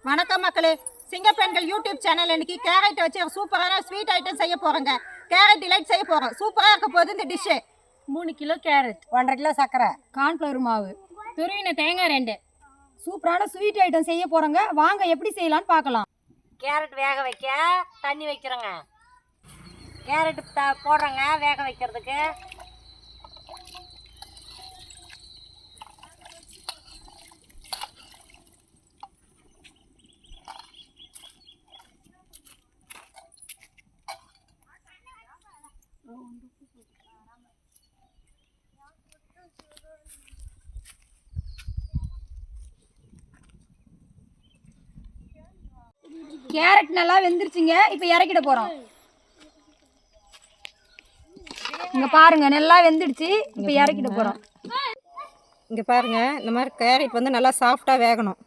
வணக்கம் மக்களே, சிங்கப்பெண்கள் YouTube channel இன்னைக்கு கேரட் வச்சு சூப்பரான ஸ்வீட் ஐட்டம் செய்ய போகிறோங்க. கேரட் டிலைட் செய்ய போகிறோம். சூப்பராக இருக்க போகுது இந்த டிஷ்ஷு. 3 கிலோ கேரட், 1.5 கிலோ சர்க்கரை, கார்ன்ஃப்ளவர் மாவு, துருவின தேங்காய் 2. சூப்பரான ஸ்வீட் ஐட்டம் செய்ய போகிறோங்க. வாங்க எப்படி செய்யலான்னு பார்க்கலாம். கேரட் வேக வைக்க தண்ணி வைக்கிறோங்க. கேரட் போடுறோங்க வேக வைக்கிறதுக்கு. கேரட் நல்லா வெந்துருச்சுங்க. இப்போ இறக்கிட போகிறோம். இங்கே பாருங்க, நல்லா வெந்துடுச்சு. இப்போ இறக்கிட போகிறோம். இங்கே பாருங்கள், இந்த மாதிரி கேரட் வந்து நல்லா சாஃப்டாக வேகணும்.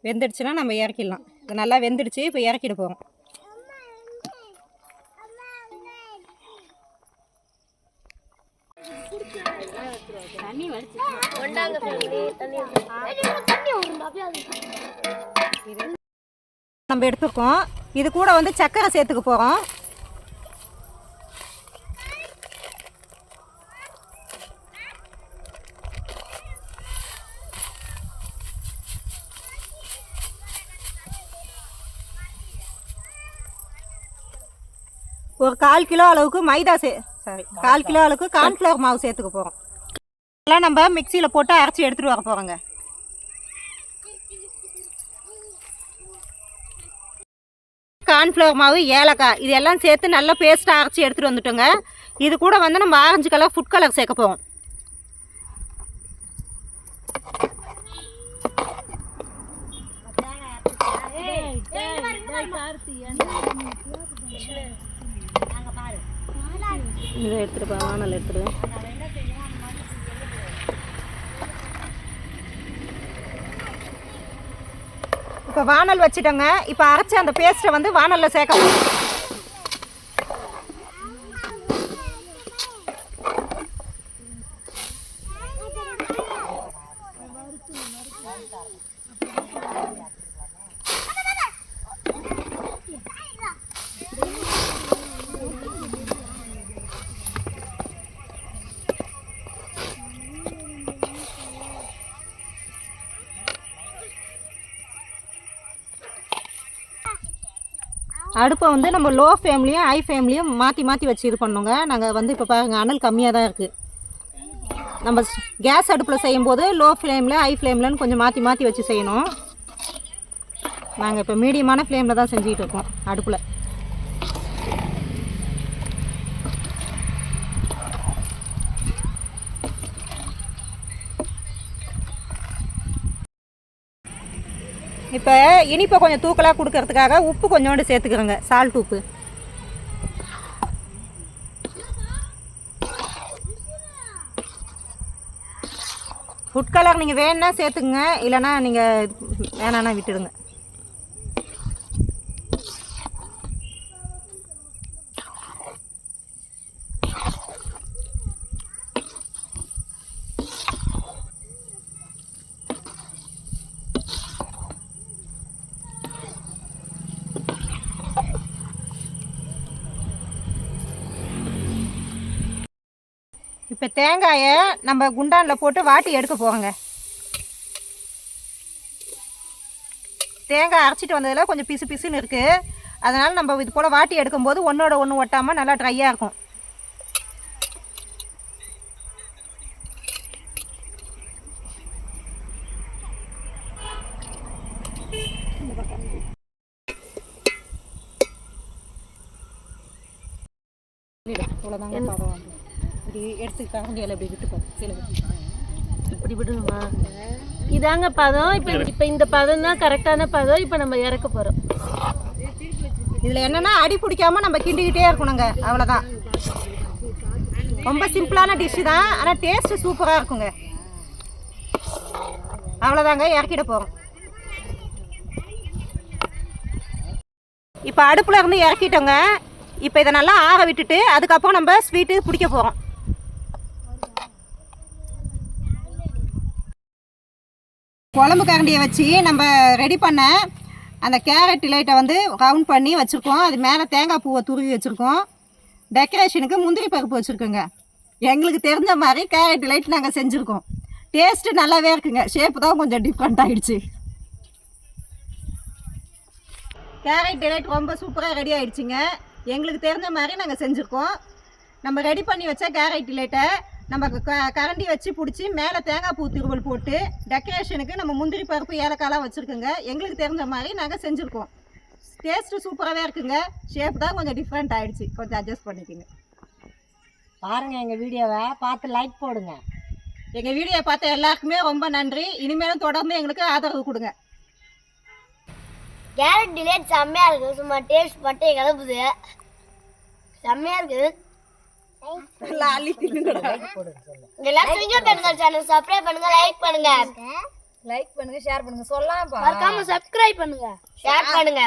வெந்துடுச்சுன்னா நம்ம இறக்கிடலாம். இது நல்லா வெந்துடுச்சு, இப்போ இறக்கிட போகிறோம். நம்ம எடுத்துருக்கோம். இது கூட வந்து சர்க்கரை சேர்த்துக்க போகிறோம். ஒரு 1/4 கிலோ அளவுக்கு மைதா 1/4 கிலோ அளவுக்கு கார்ன்ஃப்ளவர் மாவு சேர்த்துக்க போகிறோம். இதெல்லாம் நம்ம மிக்சியில் போட்டு அரைச்சி எடுத்துகிட்டு வர போகிறோங்க. கார்ன்ஃப்ளவர் மாவு, ஏலக்காய் இது எல்லாம் சேர்த்து நல்லா பேஸ்ட்டாக அரைச்சி எடுத்துகிட்டு வந்துட்டோங்க. இது கூட வந்து நம்ம ஆரஞ்சு கலர் ஃபுட் கலர் சேர்க்க போகிறோம். இதை எடுத்துகிட்டு வானல் எடுத்துடுவேன். இப்போ வானல் வச்சுட்டோங்க. இப்போ அரைச்சி அந்த பேஸ்ட்டை வந்து வானலில் சேர்க்கணும். அடுப்பை வந்து நம்ம லோ ஃப்ளேம்லேயும் ஹை ஃப்ளேம்லேயும் மாற்றி மாற்றி வச்சு இது பண்ணுங்க. நாங்கள் வந்து இப்போ பாருங்கள், அனல் கம்மியாக தான் இருக்குது. நம்ம கேஸ் அடுப்பில் செய்யும்போது லோ ஃப்ளேமில் ஹை ஃப்ளேம்லன்னு கொஞ்சம் மாற்றி மாற்றி வச்சு செய்யணும். நாங்கள் இப்போ மீடியமான ஃப்ளேமில் தான் செஞ்சுக்கிட்டு இருக்கோம் அடுப்பில். இப்போ இனிப்பை கொஞ்சம் தூக்கலாக கொடுக்கறதுக்காக உப்பு கொஞ்சோண்டு சேர்த்துக்கிறோங்க. சால்ட் உப்பு. ஃபுட் கலர் நீங்கள் வேணுன்னா சேர்த்துக்குங்க, இல்லைன்னா நீங்கள் வேணான்னா விட்டுடுங்க. இப்போ தேங்காயை நம்ம குண்டானில் போட்டு வாட்டி எடுக்க போகிறோங்க. தேங்காய் அரைச்சிட்டு வந்ததில் கொஞ்சம் பிசு பிசுன்னு இருக்குது. அதனால் நம்ம இது போல் வாட்டி எடுக்கும்போது ஒன்றோட ஒன்று ஒட்டாமல் நல்லா ட்ரையாக இருக்கும். அவ்வளோதாங்க. இப்படி எடுத்து கரண்டியில் இப்படி விட்டு இப்படி விடணுமா? இதாங்க பதம். இப்போ இந்த பதம் தான் கரெக்டான பதம். இப்போ நம்ம இறக்க போகிறோம். இதில் என்னென்னா அடி பிடிக்காமல் நம்ம கிண்டிக்கிட்டே இருக்கணுங்க. அவ்வளோதான். ரொம்ப சிம்பிளான டிஷ்ஷு தான், ஆனால் டேஸ்ட்டு சூப்பராக இருக்குங்க. அவ்வளோதாங்க, இறக்கிட போகிறோம். இப்போ அடுப்பில் இருந்து இறக்கிட்டோங்க. இப்போ இதை நல்லா ஆற விட்டுட்டு அதுக்கப்புறம் நம்ம ஸ்வீட்டு பிடிக்க போகிறோம். குழம்பு கரண்டியை வச்சு நம்ம ரெடி பண்ண அந்த கேரட் டிலைட்டை வந்து ரவுண்ட் பண்ணி வச்சுருக்கோம். அது மேலே தேங்காய் பூவை துருவி வச்சுருக்கோம். டெக்கரேஷனுக்கு முந்திரி பருப்பு வச்சுருக்கோங்க. எங்களுக்கு தெரிஞ்ச மாதிரி கேரட் டிலைட் நாங்கள் செஞ்சுருக்கோம். டேஸ்ட்டு நல்லாவே இருக்குங்க. ஷேப்பு தான் கொஞ்சம் டிஃப்ரெண்ட் ஆகிடுச்சு. கேரட் டிலைட் ரொம்ப சூப்பராக ரெடி ஆகிடுச்சிங்க. எங்களுக்கு தெரிஞ்ச மாதிரி நாங்கள் செஞ்சுருக்கோம். நம்ம ரெடி பண்ணி வச்ச கேரட் டிலைட்டை நம்ம கரண்டி வச்சு பிடிச்சி மேலே தேங்காய் பூ திருவல் போட்டு டெக்கரேஷனுக்கு நம்ம முந்திரி பருப்பு ஏலக்காய்லாம் வச்சுருக்கோங்க. எங்களுக்கு தெரிஞ்ச மாதிரி நாங்கள் செஞ்சுருக்கோம். டேஸ்ட்டு சூப்பராகவே இருக்குங்க. ஷேப் தான் கொஞ்சம் டிஃப்ரெண்ட் ஆகிடுச்சு. கொஞ்சம் அட்ஜஸ்ட் பண்ணிக்கோங்க. பாருங்கள் எங்கள் வீடியோவை பார்த்து லைக் போடுங்க. எங்கள் வீடியோவை பார்த்த எல்லாருக்குமே ரொம்ப நன்றி. இனிமேலும் தொடர்ந்து எங்களுக்கு ஆதரவு கொடுங்க. கேரட் டிலேட் செம்மையாக இருக்குது. சும்மா டேஸ்ட் மட்டும் கிளம்புது. செம்மையாக இருக்குது. எல்லாரும் சிங்கம் பெண்கள் சேனல் சப்ஸ்கிரைப் பண்ணுங்க, லைக் பண்ணுங்க, லைக் பண்ணுங்க, ஷேர் பண்ணுங்க. சொல்லாம மறக்காம சப்ஸ்கிரைப் பண்ணுங்க, ஷேர் பண்ணுங்க.